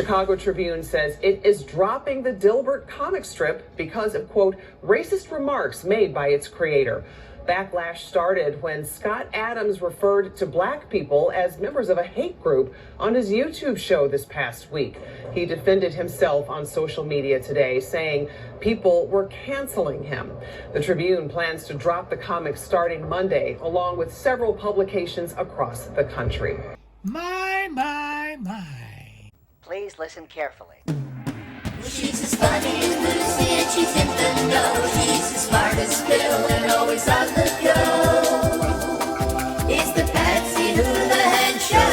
Chicago Tribune says it is dropping the Dilbert comic strip because of, quote, racist remarks made by its creator. Backlash started when Scott Adams referred to black people as members of a hate group on his YouTube show this past week. He defended himself on social media today, saying people were canceling him. The Tribune plans to drop the comic starting Monday, along with several publications across the country. My. Please listen carefully. She's as funny as Lucy and she's in the know. She's as smart as Phil and always on the go. It's the Patsy Hoolahan Show.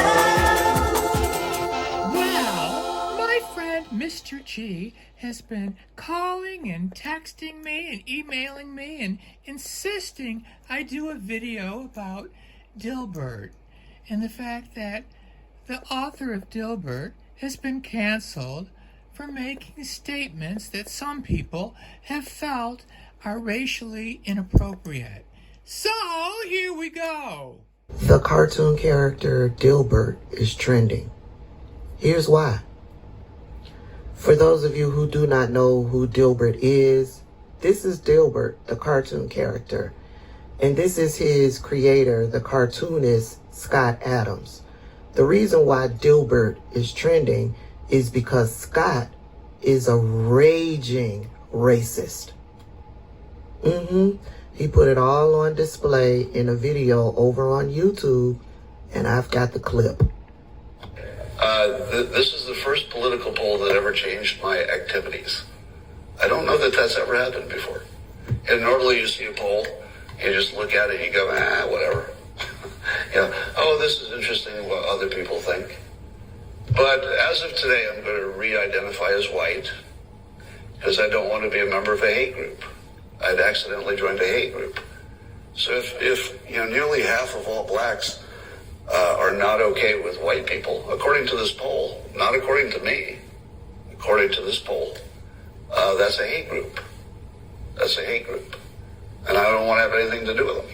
Well, my friend Mr. G has been calling and texting me and emailing me and insisting I do a video about Dilbert and the fact that the author of Dilbert has been canceled for making statements that some people have felt are racially inappropriate. So, here we go. The cartoon character Dilbert is trending. Here's why. For those of you who do not know who Dilbert is, this is Dilbert, the cartoon character. And this is his creator, the cartoonist Scott Adams. The reason why Dilbert is trending is because Scott is a raging racist. He put it all on display in a video over on YouTube, and I've got the clip. This is the first political poll that ever changed my activities. I don't know that that's ever happened before. And normally you see a poll, you just look at it and you go, whatever. Oh, this is interesting what other people think. But as of today, I'm going to re-identify as white because I don't want to be a member of a hate group. I'd accidentally joined a hate group. So if nearly half of all blacks are not okay with white people, according to this poll, not according to me, according to this poll, that's a hate group. That's a hate group. And I don't want to have anything to do with them.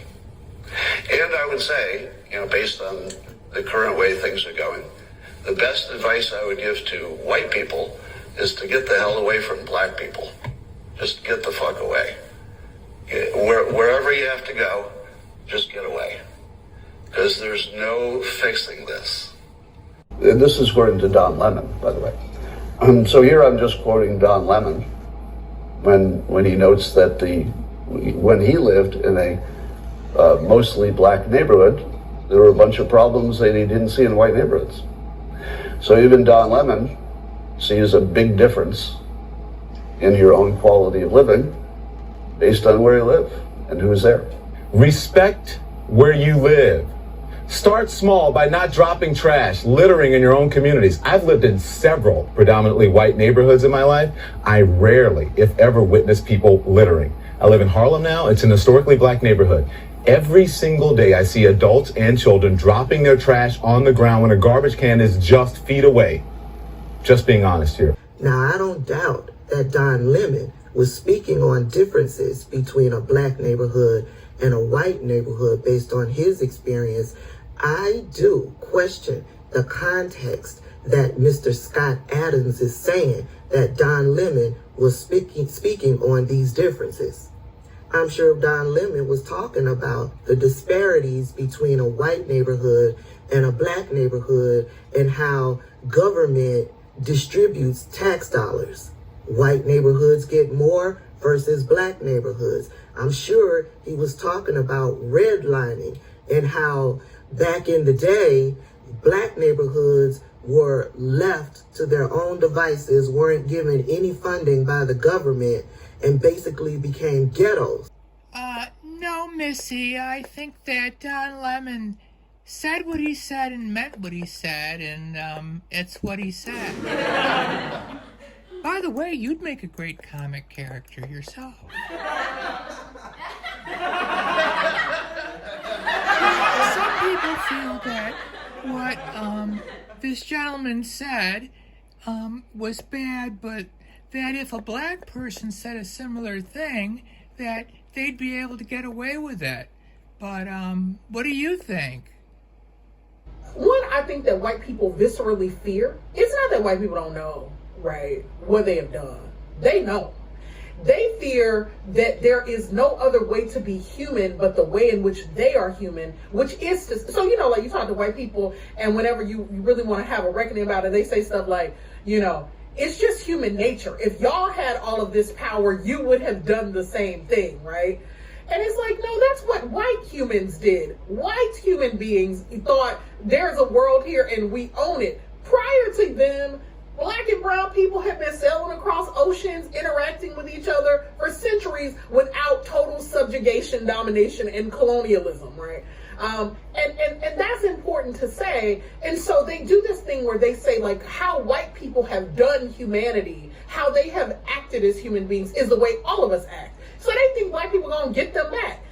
And I would say, based on the current way things are going, the best advice I would give to white people is to get the hell away from black people. Just get the fuck away. Wherever you have to go, just get away. Because there's no fixing this. And this is according to Don Lemon, by the way. So here I'm just quoting Don Lemon when he notes that when he lived in a mostly black neighborhood, there were a bunch of problems that he didn't see in white neighborhoods. So even Don Lemon sees a big difference in your own quality of living based on where you live and who's there. Respect where you live. Start small by not dropping trash, littering in your own communities. I've lived in several predominantly white neighborhoods in my life. I rarely, if ever, witness people littering. I live in Harlem now. It's an historically black neighborhood. Every single day I see adults and children dropping their trash on the ground when a garbage can is just feet away. Just being honest here. Now, I don't doubt that Don Lemon was speaking on differences between a black neighborhood and a white neighborhood based on his experience. I do question the context that Mr. Scott Adams is saying that Don Lemon was speaking on these differences. I'm sure Don Lemon was talking about the disparities between a white neighborhood and a black neighborhood and how government distributes tax dollars. White neighborhoods get more versus black neighborhoods. I'm sure he was talking about redlining and how back in the day, black neighborhoods were left to their own devices, weren't given any funding by the government, and basically became ghettos. No, Missy, I think that Don Lemon said what he said and meant what he said, and it's what he said. By the way, you'd make a great comic character yourself. Some people feel that what this gentleman said was bad, but that if a black person said a similar thing, that they'd be able to get away with it. But what do you think? One, I think that white people viscerally fear. It's not that white people don't know, right, what they have done. They know. They fear that there is no other way to be human but the way in which they are human, which is to, so, you know, like you talk to white people and whenever you really want to have a reckoning about it, they say stuff like, you know, it's just human nature. If y'all had all of this power, you would have done the same thing, right? And it's like, no, that's what white humans did. White human beings thought there's a world here and we own it. Prior to them, Black and brown people have been sailing across oceans, interacting with each other for centuries without total subjugation, domination, and colonialism, right? And that's important to say. And so they do this thing where they say, like, how white people have done humanity, how they have acted as human beings is the way all of us act. So they think white people are going to get them back.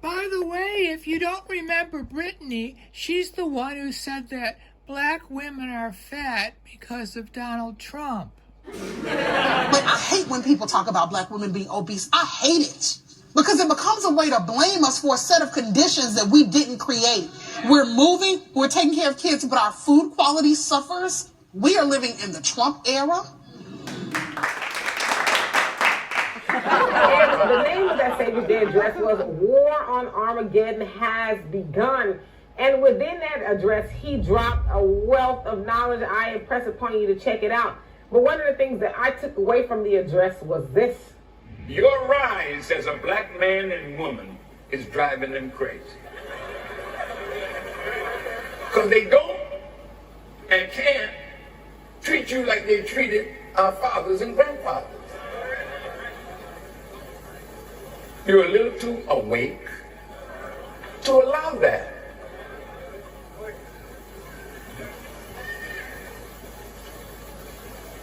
By the way, if you don't remember Brittany, she's the one who said that Black women are fat because of Donald Trump. But I hate when people talk about Black women being obese. I hate it. Because it becomes a way to blame us for a set of conditions that we didn't create. We're moving, we're taking care of kids, but our food quality suffers. We are living in the Trump era. And the name of that Savior's Day address was War on Armageddon Has Begun. And within that address, he dropped a wealth of knowledge. I impress upon you to check it out. But one of the things that I took away from the address was this. Your rise as a Black man and woman is driving them crazy. Because they don't and can't treat you like they treated our fathers and grandfathers. You're a little too awake to allow that.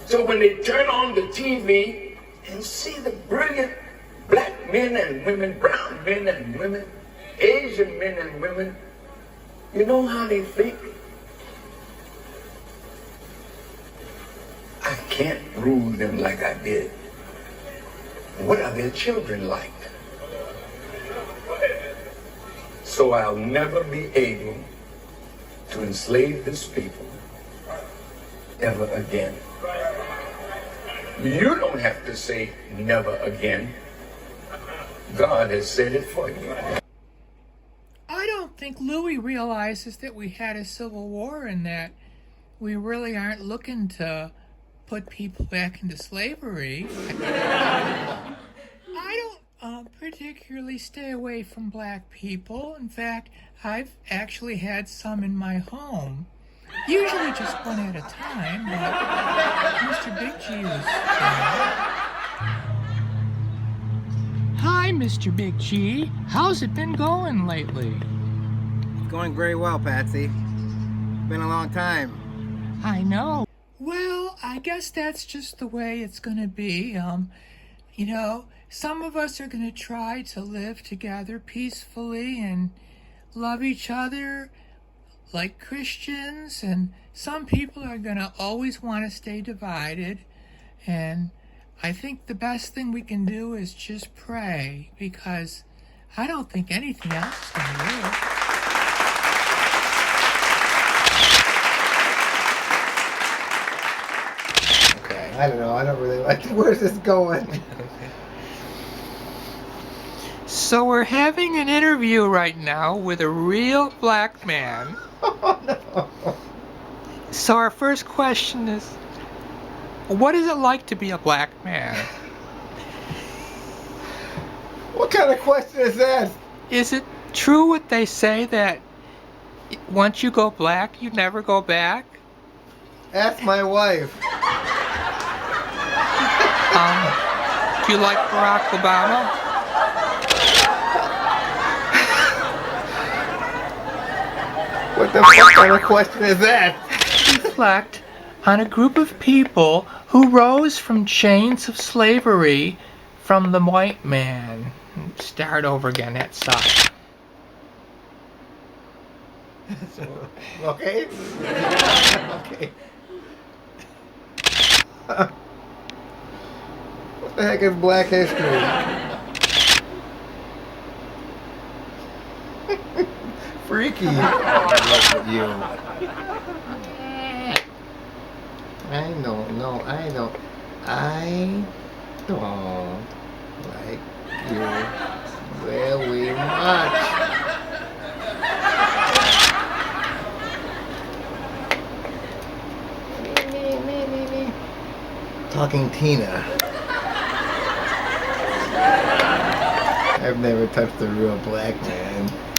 So when they turn on the TV and see the brilliant Black men and women, brown men and women, Asian men and women, you know how they think? I can't rule them like I did. What are their children like? So I'll never be able to enslave this people ever again. You don't have to say never again. God has said it for you. I don't think Louis realizes that we had a civil war and that we really aren't looking to put people back into slavery. I don't particularly stay away from Black people. In fact, I've actually had some in my home. Usually just one at a time, but Mr. Big G is Hi, Mr. Big G. How's it been going lately? It's going very well, Patsy. Been a long time. I know. Well, I guess that's just the way it's gonna be. You know, some of us are gonna try to live together peacefully and love each other like Christians, and some people are gonna always want to stay divided, and I think the best thing we can do is just pray, because I don't think anything else is gonna work. Okay, I don't know, I don't really like it. Where's this going? So we're having an interview right now with a real Black man. Oh, no. So our first question is, what is it like to be a Black man? What kind of question is that? Is it true what they say that once you go Black, you never go back? Ask my wife. Do you like Barack Obama? What the fuck kind of question is that? Reflect on a group of people who rose from chains of slavery from the white man. Start over again, that sucks. Okay? Okay. What the heck is Black history? freaky. You. I don't know. I don't like you very much. Talking Tina. I've never touched a real black man.